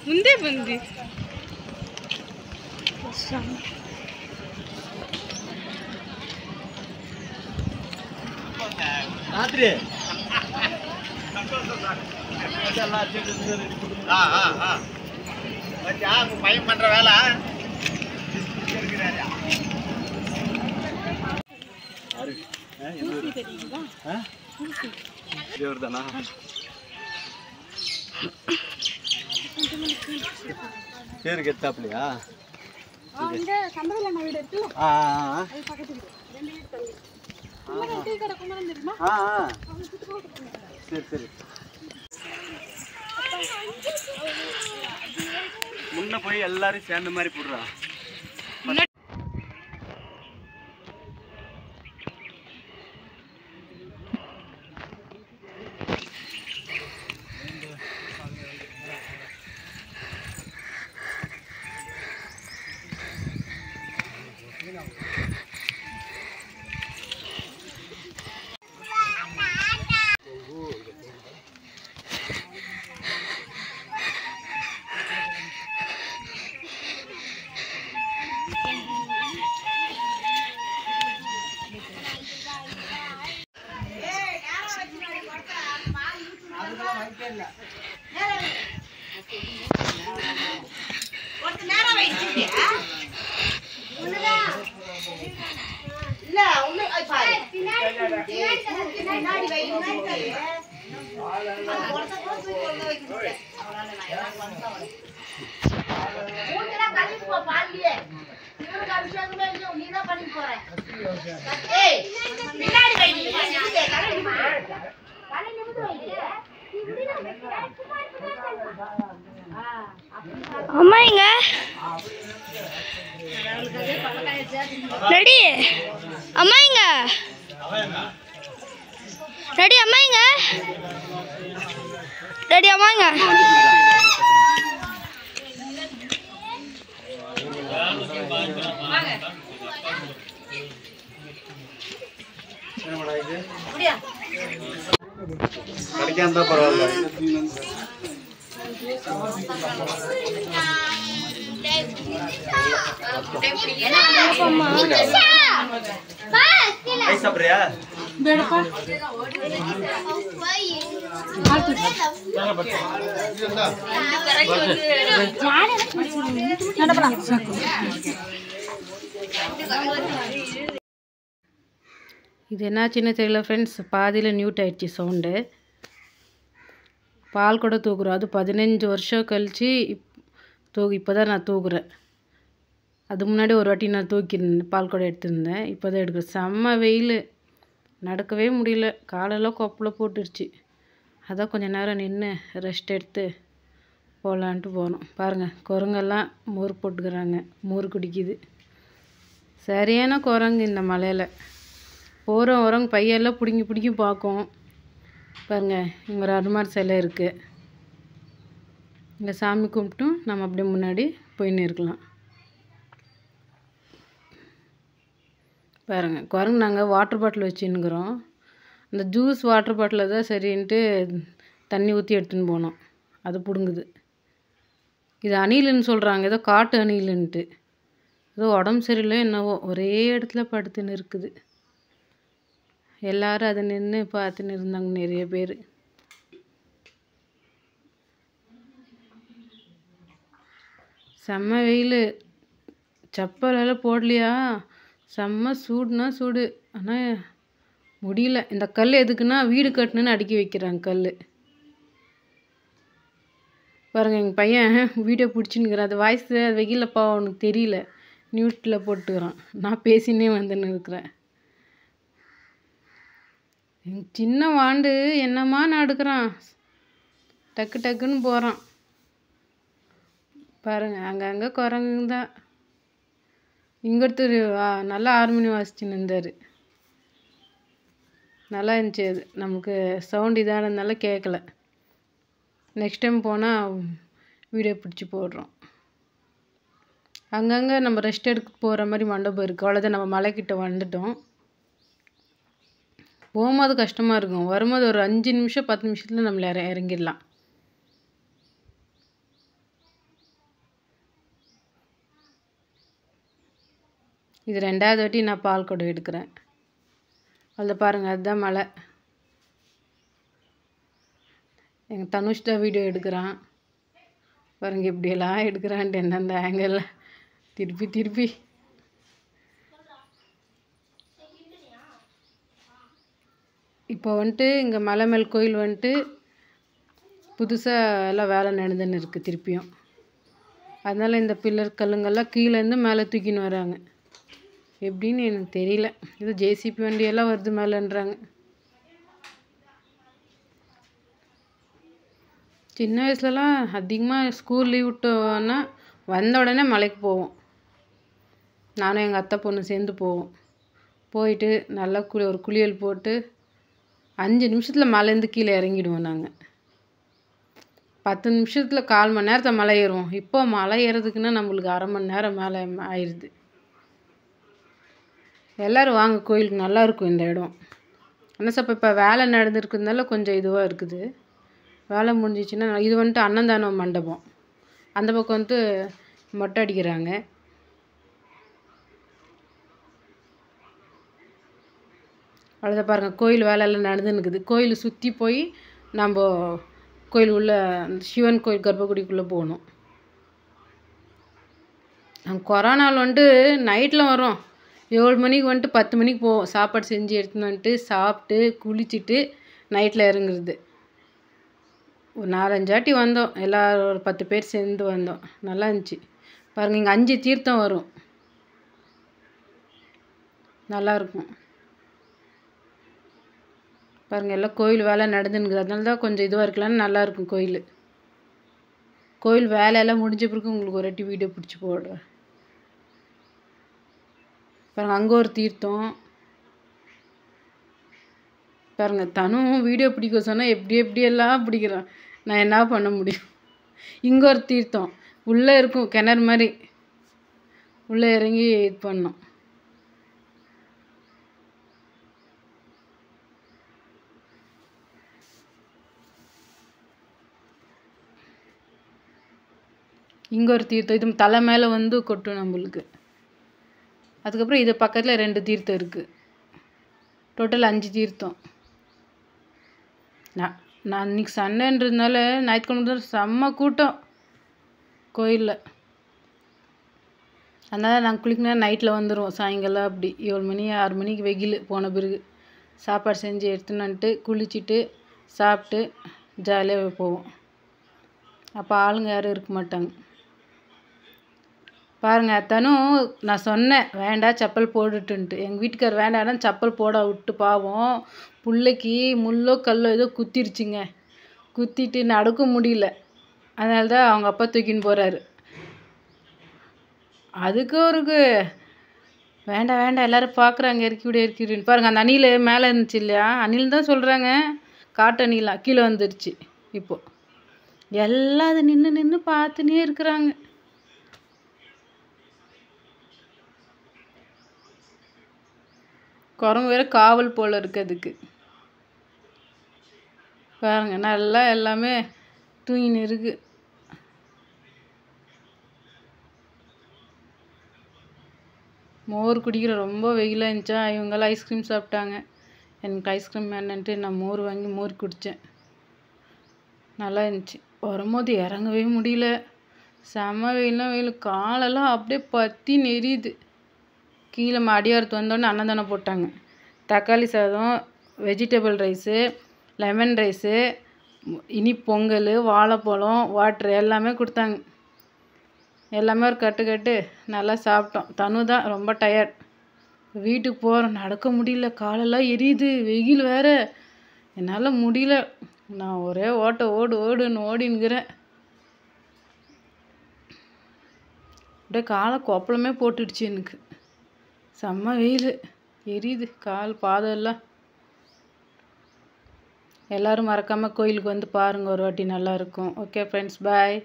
ಮುಂದೆ ಬಂದಿ ராத்திரி பையன் பண்ற வேலை தானா பேரு கெத்தாப்லையா சரி சரி முன்ன போய் எல்லாரும் சேர்ந்த மாதிரி போடுறா அம்மாங்க ரெடி அம்மாங்க ரெடி அம்மாங்க ரெடி அம்மாங்க கிடைக்காம பரவாயில்ல சாப்பிடுறியா இது என்னாச்சுன்னு தெரியல ஃப்ரெண்ட்ஸ், பாதியில் மியூட் ஆயிடுச்சு சவுண்டு. பால் கூட தூக்குறோம், அது 15 வருஷம் கழித்து இப்போ தான் நான் தூக்குறேன். அது முன்னாடி ஒரு வாட்டி நான் தூக்கியிருந்தேன், பால் கூட எடுத்துருந்தேன். இப்போ தான் எடுக்கிறேன். செம்ம வெயில், நடக்கவே முடியல, காலெல்லாம் கொப்பில் போட்டுருச்சு. அதான் கொஞ்சம் நேரம் நின்று ரெஸ்ட் எடுத்து போகலான்ட்டு போனோம். பாருங்கள், குரங்கெல்லாம் மோர் போட்டுக்கிறாங்க, மோர் குடிக்குது. சரியான குரங்கு இந்த மலையில். போகிறோம் வரோங்க பையெல்லாம் பிடுங்கி பார்க்கும். பாருங்கள், இங்கே ஒரு அனுமார் சிலை இருக்குது. இங்கே சாமி கும்பிட்டும் நம்ம அப்படியே முன்னாடி போயின்னு இருக்கலாம். பாருங்கள், குரங்கு நாங்கள் வாட்டர் பாட்டில் வச்சுன்னுக்குறோம். அந்த ஜூஸ் வாட்டர் பாட்டிலில் தான் சரின்ட்டு தண்ணி ஊற்றி எடுத்துன்னு போனோம். அது பிடுங்குது. இது அணிலுன்னு சொல்கிறாங்க, ஏதோ காட்டு அணிலுன்ட்டு. ஏதோ உடம்பு சரியில்லை என்னவோ, ஒரே இடத்துல படுத்துன்னு இருக்குது. எல்லோரும் அதை நின்று பார்த்துன்னு இருந்தாங்க நிறைய பேர். செம்ம வெயில், செப்பலெல்லாம் போடலையா, செம்ம சூடுனா சூடு. ஆனால் முடியல. இந்த கல் எதுக்குன்னா வீடு கட்டணுன்னு அடுக்கி வைக்கிறாங்க கல். பாருங்கள், எங்கள் பையன் வீடியோ பிடிச்சின்னுக்கிறான். அது வாய்ஸ் அது வெயிலப்பா அவனுக்கு தெரியல, நியூட்டில் போட்டுக்கிறான். நான் பேசினே வந்துன்னு இருக்கிறேன். எங்கள் சின்ன வாண்டு என்னம்மா நடக்கிறான், டக்கு டக்குன்னு போகிறான். பாருங்கள், அங்கங்கே குரங்குங்க தான். இங்கொருத்தர் நல்லா ஹார்மோனி வாசிச்சுன்னு இருந்தார். நல்லா இருந்துச்சு. அது நமக்கு சவுண்ட் இதாக இருந்தனால கேட்கல. நெக்ஸ்ட் டைம் போனால் வீடியோ பிடிச்சி போடுறோம். அங்கங்கே நம்ம ரெஸ்ட் எடுக்க போகிற மாதிரி மண்டபம் இருக்குது. அவ்வளோதான், நம்ம மலைக்கிட்ட வந்துட்டோம். போகும்போது கஷ்டமாக இருக்கும், வரும்போது ஒரு 5 நிமிஷம் 10 நிமிஷத்தில் நம்மள இறங்கிடலாம். இது 2வது வாட்டி நான் பால் குடம் எடுக்கிறேன். அதில் பாருங்கள், அதுதான் மலை. எங்கள் தனுஷ் தான் வீடியோ எடுக்கிறான் பாருங்க, இப்படியெல்லாம் எடுக்கிறான்ட்டு எந்தெந்த ஆங்கிள் திருப்பி திருப்பி. இப்போ வந்துட்டு இங்கே மலை மேல் கோயில் வந்துட்டு புதுசாக எல்லாம் வேலை நடந்துன்னு இருக்குது திருப்பியும். அதனால் இந்த பில்லர் கல்லுங்கள்லாம் கீழேருந்து மேலே தூக்கின்னு வராங்க. எப்படின்னு எனக்கு தெரியல. இது ஜேசிபி வண்டியெல்லாம் வருது மேலேன்றாங்க. சின்ன வயசுலலாம் அதிகமாக ஸ்கூல் லீவ் விட்டோன்னா வந்த உடனே மலைக்கு போவோம். நானும் எங்கள் அத்தை பொண்ணு சேர்ந்து போவோம். போயிட்டு நல்லா ஒரு குளியல் போட்டு 5 நிமிஷத்தில் மலைலேருந்து கீழே இறங்கிடுவோம். நாங்கள் 10 நிமிஷத்தில் 1/4 மணி நேரத்தில் மலை ஏறுவோம். இப்போ மலை ஏறதுக்குன்னா நம்மளுக்கு 1/2 மணி நேரம் மேலே ஆயிடுது. எல்லோரும் வாங்க, கோயிலுக்கு நல்லாயிருக்கும் இந்த இடம். ஆனால் சார் இப்போ வேலை நடந்துருக்கிறதுனால கொஞ்சம் இதுவாக இருக்குது. வேலை முடிஞ்சிச்சுன்னா இது வந்துட்டு அன்னதானம் மண்டபம். அந்த பக்கம் வந்துட்டு மொட்டை அடிக்கிறாங்க. அவ்வளோதான் பாருங்கள், கோயில் வேலையெல்லாம் நடந்துன்னுக்குது. கோயில் சுற்றி போய் நம்ம கோயில் உள்ள சிவன் கோயில் கர்ப்பகுடிக்குள்ளே போகணும். கொரோனாவில் வந்துட்டு நைட்டில் வரோம், 7 மணிக்கு வந்துட்டு 10 மணிக்கு போவோம். சாப்பாடு செஞ்சு எடுத்துன்னு வந்துட்டு சாப்பிட்டு குளிச்சுட்டு நைட்டில் இறங்குறது. ஒரு 4-5 வாட்டி வந்தோம், எல்லோரும் ஒரு 10 பேர் சேர்ந்து வந்தோம். நல்லா இருந்துச்சு பாருங்கள். இங்கே 5 தீர்த்தம் வரும், நல்லாயிருக்கும் பாருங்கள். எல்லாம் கோயில் வேலை நடந்துன்னுக்குது, அதனால தான் கொஞ்சம் இதுவாக இருக்கலான்னு நல்லாயிருக்கும் கோயில். கோயில் வேலையெல்லாம் முடிஞ்ச பிறகு உங்களுக்கு ஒரு வாட்டி வீடியோ பிடிச்சி போடுறேன் பாருங்கள். அங்கே ஒரு தீர்த்தம் பாருங்கள். தனும் வீடியோ பிடிக்க சொன்னால் எப்படியெல்லாம் பிடிக்கிறான், நான் என்ன பண்ண முடியும். இங்கே ஒரு தீர்த்தம் உள்ளே இருக்கும், கிணறு மாதிரி உள்ளே இறங்கி இது பண்ணோம். இங்கே ஒரு தீர்த்தம், இது தலை மேலே வந்து கொட்டும் நம்மளுக்கு. அதுக்கப்புறம் இது பக்கத்தில் 2 தீர்த்தம் இருக்குது. டோட்டல் 5 தீர்த்தம். நான் இன்றைக்கி சண்டேன்றதுனால ஞாயிற்றுக்கிழமை செம்ம கூட்டம் கோயிலில். அதனால் நாங்கள் குளிக்கணும் நைட்டில் வந்துடுவோம். சாயங்காலம் அப்படி 7 மணி 6 மணிக்கு வெயில் போன பிறகு சாப்பாடு செஞ்சு எடுத்துன்னு வந்துட்டு குளிச்சுட்டு சாப்பிட்டு ஜாலியாக போவோம். அப்போ ஆளுங்க யாரும் இருக்க மாட்டாங்க. பாருங்கள், அத்தனும் நான் சொன்னேன் வேண்டாம் செப்பல் போட்டுட்டுன்ட்டு. எங்கள் வீட்டுக்கார் வேண்டாம் செப்பல் போட விட்டு பாவம் பிள்ளைக்கு முள்ளோ கல்லோ ஏதோ குத்திருச்சுங்க. குத்திட்டு நடக்க முடியல. அதனால தான் அவங்க அப்பா தூக்கின்னு போகிறாரு. அதுக்கு அவருக்கு வேண்டாம் எல்லோரும் பார்க்குறாங்க, இறக்கிவிடுன்னு பாருங்கள். அந்த அணில் மேலே இருந்துச்சு இல்லையா, அணில் தான் சொல்கிறாங்க, காட்டு அணிலாம் கீழே வந்துடுச்சு. இப்போது எல்லாம் அதை நின்று பார்த்துனே இருக்கிறாங்க. குரங்கு வேறு காவல் போல் இருக்குது அதுக்கு. பாருங்க, நல்லா எல்லாமே தூங்கின்னு இருக்கு. மோர் குடிக்கிற ரொம்ப வெயிலாக இருந்துச்சா, இவங்கெல்லாம் ஐஸ்கிரீம் சாப்பிட்டாங்க. எனக்கு ஐஸ்கிரீம் வேணுன்ட்டு நான் மோர் வாங்கி மோர் குடித்தேன். நல்லா இருந்துச்சு. வரும்போது இறங்கவே முடியல, செம்ம வெயிலாம் வெயில். காலெல்லாம் அப்படியே பற்றி நெறியுது. கீழே அடியாரத்து வந்தோடனே அன்னதானம் போட்டாங்க. தக்காளி சாதம், வெஜிடபிள் ரைஸு, லெமன் ரைஸு, இனி பொங்கல், வாழைப்பழம், வாட்ரு எல்லாமே கொடுத்தாங்க. எல்லாமே ஒரு கட்டு நல்லா சாப்பிட்டோம். தனு தான் ரொம்ப டயர்ட். வீட்டுக்கு போகிறோம், நடக்க முடியல, காலெல்லாம் எரியுது, வெயில் வேறு. என்னால் முடியல, நான் ஒரே ஓடுன்னு ஓடினுக்கிறேன். அப்படியே காலை கொப்பளமே போட்டுடுச்சு எனக்கு. செம்ம வெயில், எரியுது கால் பாதம். எல்லோரும் மறக்காமல் கோயிலுக்கு வந்து பாருங்கள் ஒரு வாட்டி, நல்லாயிருக்கும். ஓகே ஃப்ரெண்ட்ஸ், பாய்.